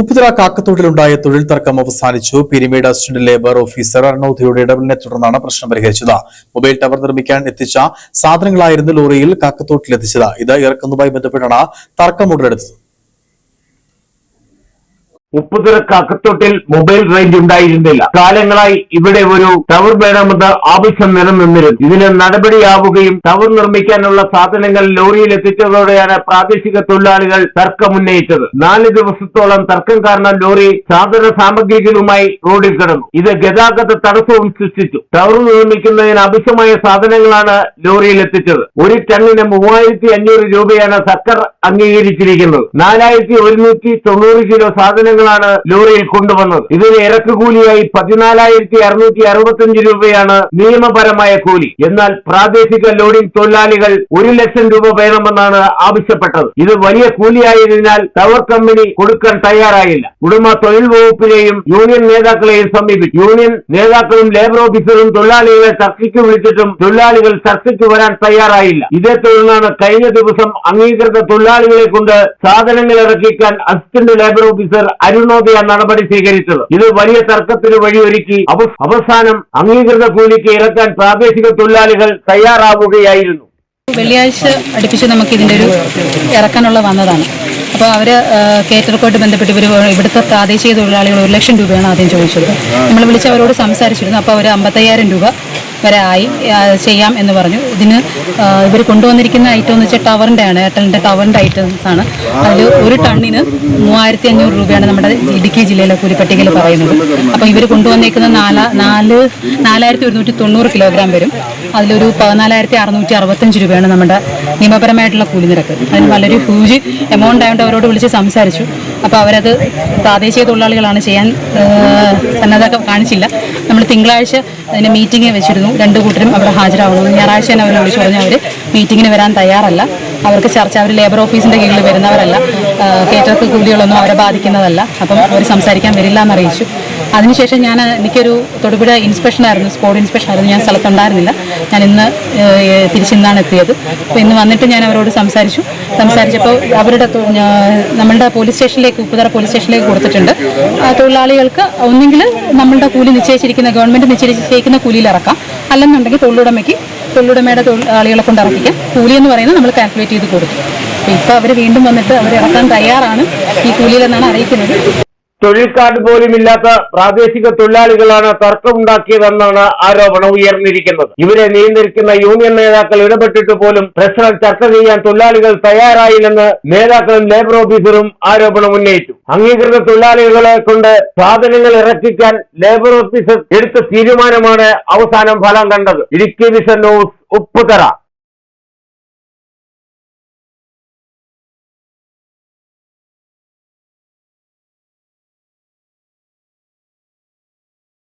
ഉപ്പുതറ കാക്കത്തോട്ടിലുണ്ടായ തൊഴിൽ തർക്കം അവസാനിച്ചു. പിരിമേട് അസിസ്റ്റന്റ് ലേബർ ഓഫീസർ അർണോധിയുടെ ഇടപെടലിനെ തുടർന്നാണ് പ്രശ്നം പരിഹരിച്ചത്. മൊബൈൽ ടവർ നിർമ്മിക്കാൻ എത്തിച്ച സാധനങ്ങളായിരുന്നു ലോറിയിൽ കാക്കത്തോട്ടിലെത്തിച്ചത്. ഇത് ഇറക്കുന്നതുമായി ബന്ധപ്പെട്ടാണ് തർക്കം ഉടലെടുത്തത്. ഉപ്പുതറ കാക്കത്തോട്ടിൽ മൊബൈൽ റേഞ്ച് ഉണ്ടായിരുന്നില്ല. കാലങ്ങളായി ഇവിടെ ഒരു ടവർ വേണമെന്ന് ആവശ്യം നിലനിന്നിരുന്നു. ഇതിന് നടപടിയാവുകയും ടവർ നിർമ്മിക്കാനുള്ള സാധനങ്ങൾ ലോറിയിൽ എത്തിച്ചതോടെയാണ് പ്രാദേശിക തൊഴിലാളികൾ തർക്കമുന്നയിച്ചത്. 4 ദിവസത്തോളം തർക്കം കാരണം ലോറി സാധന സാമഗ്രികളുമായി റോഡിൽ കിടന്നു. ഇത് ഗതാഗത തടസ്സവും സൃഷ്ടിച്ചു. ടവർ നിർമ്മിക്കുന്നതിന് ആവശ്യമായ സാധനങ്ങളാണ് ലോറിയിൽ എത്തിച്ചത്. 1 ടണ്ണിന് 3500 രൂപയാണ് സർക്കാർ അംഗീകരിച്ചിരിക്കുന്നത്. 4190 കിലോ സാധനങ്ങൾ ലോറിയിൽ കൊണ്ടുവന്നത്. ഇതിന് ഇറക്കുകൂലിയായി 14,665 രൂപയാണ് നിയമപരമായ കൂലി. എന്നാൽ പ്രാദേശിക ലോഡിംഗ് തൊഴിലാളികൾ 1 ലക്ഷം രൂപ വേണമെന്നാണ് ആവശ്യപ്പെട്ടത്. ഇത് വലിയ കൂലിയായതിനാൽ ടവർ കമ്പനി കൊടുക്കാൻ തയ്യാറായില്ല. ഉടമ തൊഴിൽ വകുപ്പിനെയും യൂണിയൻ നേതാക്കളെയും സമീപിച്ചു. യൂണിയൻ നേതാക്കളും ലേബർ ഓഫീസറും തൊഴിലാളികളെ ചർച്ചയ്ക്ക് വിളിച്ചിട്ടും തൊഴിലാളികൾ ചർച്ചയ്ക്ക് വരാൻ തയ്യാറായില്ല. ഇതേ തുടർന്നാണ് കഴിഞ്ഞ ദിവസം അംഗീകൃത തൊഴിലാളികളെ കൊണ്ട് സാധനങ്ങൾ ഇറക്കിക്കാൻ അസിസ്റ്റന്റ് ലേബർ ഓഫീസർ അരുണോദയ നടപടി സ്വീകരിച്ചത്. ഇത് വലിയ തർക്കത്തിന് വഴിയൊരുക്കി. അവസാനം അംഗീകൃത കൂലിക്ക് ഇറക്കാൻ പ്രാദേശിക തൊഴിലാളികൾ തയ്യാറാവുകയായിരുന്നു. വെള്ളിയാഴ്ച അടുപ്പിച്ച് നമുക്ക് ഇതിന്റെ ഒരു ഇറക്കാനുള്ള വന്നതാണ്. അപ്പോൾ അവര് കേറ്റർക്കുമായിട്ട് ബന്ധപ്പെട്ട് ഇവിടുത്തെ പ്രാദേശിക തൊഴിലാളികൾ 1 ലക്ഷം രൂപയാണ് ആദ്യം ചോദിച്ചത്. നമ്മൾ വിളിച്ച് അവരോട് സംസാരിച്ചിരുന്നു. അപ്പോൾ അവർ 55,000 രൂപ വരെ ആയി ചെയ്യാം എന്ന് പറഞ്ഞു. ഇതിന് ഇവർ കൊണ്ടുവന്നിരിക്കുന്ന ഐറ്റം എന്ന് വെച്ചാൽ ടവറിൻ്റെ ആണ്, എയർടെലിൻ്റെ ടവറിൻ്റെ ഐറ്റംസ് ആണ്. അതിൽ 1 ടണ്ണിന് 3500 രൂപയാണ് നമ്മുടെ ഇടുക്കി ജില്ലയിലെ കൂലിപ്പട്ടികയിൽ പറയുന്നത്. അപ്പോൾ ഇവർ കൊണ്ടുവന്നേക്കുന്ന 4190 കിലോഗ്രാം വരും. അതിലൊരു 14,665 രൂപയാണ് നമ്മുടെ നിയമപരമായിട്ടുള്ള കൂലി നിരക്ക്. അതിന് വളരെ ഹ്യൂജ് എമൗണ്ട് ആയതുകൊണ്ട് അവരോട് വിളിച്ച് സംസാരിച്ചു. അപ്പോൾ അവരത് പ്രാദേശിക തൊഴിലാളികളാണ് ചെയ്യാൻ സന്നദ്ധത കാണിച്ചില്ല. നമ്മൾ തിങ്കളാഴ്ച അതിന് മീറ്റിംഗ് വെച്ചിരുന്നു. 2 കൂട്ടരും അവിടെ ഹാജരാകുന്നു. ഞായറാഴ്ച തന്നെ അവരെ വിളിച്ചു പറഞ്ഞു അവർ മീറ്റിങ്ങിന് വരാൻ തയ്യാറല്ല. അവർക്ക് ചർച്ച, അവർ ലേബർ ഓഫീസിൻ്റെ കീഴിൽ വരുന്നവരല്ല, കേറ്റർക്ക് കൂലികളൊന്നും അവരെ ബാധിക്കുന്നതല്ല. അപ്പം അവർ സംസാരിക്കാൻ വരില്ല എന്നറിയിച്ചു. അതിനുശേഷം എനിക്കൊരു തൊടുപുഴ ഇൻസ്പെക്ഷനായിരുന്നു, സ്പോട്ട് ഇൻസ്പെക്ഷനായിരുന്നു. ഞാൻ സ്ഥലത്തുണ്ടായിരുന്നില്ല. ഞാൻ ഇന്ന് തിരിച്ചിന്നാണ് എത്തിയത്. അപ്പോൾ ഇന്ന് വന്നിട്ട് ഞാൻ അവരോട് സംസാരിച്ചപ്പോൾ നമ്മളുടെ പോലീസ് സ്റ്റേഷനിലേക്ക്, ഉപ്പുതറ പോലീസ് സ്റ്റേഷനിലേക്ക് കൊടുത്തിട്ടുണ്ട്. തൊഴിലാളികൾക്ക് ഒന്നെങ്കിൽ നമ്മളുടെ കൂലി നിശ്ചയിച്ചിരിക്കുന്ന, ഗവൺമെൻറ് നിശ്ചയിച്ചിരിക്കുന്ന കൂലിയിൽ ഇറക്കാം, അല്ലെന്നുണ്ടെങ്കിൽ തൊഴിലുടമയുടെ തൊഴിലാളികളെ കൊണ്ട് ഇറക്കിക്കാം. കൂലി എന്ന് പറയുന്നത് നമ്മൾ കാൽക്കുലേറ്റ് ചെയ്ത് കൊടുക്കും. അപ്പോൾ ഇപ്പോൾ അവർ വീണ്ടും വന്നിട്ട് അവർ ഇറക്കാൻ തയ്യാറാണ് ഈ കൂലിയിലെന്നാണ് അറിയിക്കുന്നത്. തൊഴിൽ കാർഡ് പോലും ഇല്ലാത്ത പ്രാദേശിക തൊഴിലാളികളാണ് തർക്കമുണ്ടാക്കിയതെന്നാണ് ആരോപണം ഉയർന്നിരിക്കുന്നത്. ഇവരെ നിയന്ത്രിക്കുന്ന യൂണിയൻ നേതാക്കൾ ഇടപെട്ടിട്ട് പോലും പ്രശ്നം ചർച്ച ചെയ്യാൻ തൊഴിലാളികൾ തയ്യാറായില്ലെന്ന് നേതാക്കളും ലേബർ ഓഫീസറും ആരോപണം ഉന്നയിച്ചു. അംഗീകൃത തൊഴിലാളികളെ കൊണ്ട് സാധനങ്ങൾ ഇറക്കിക്കാൻ ലേബർ ഓഫീസർ എടുത്ത തീരുമാനമാണ് അവസാനം ഫലം കണ്ടത്. Idukki vision news, Upputhara.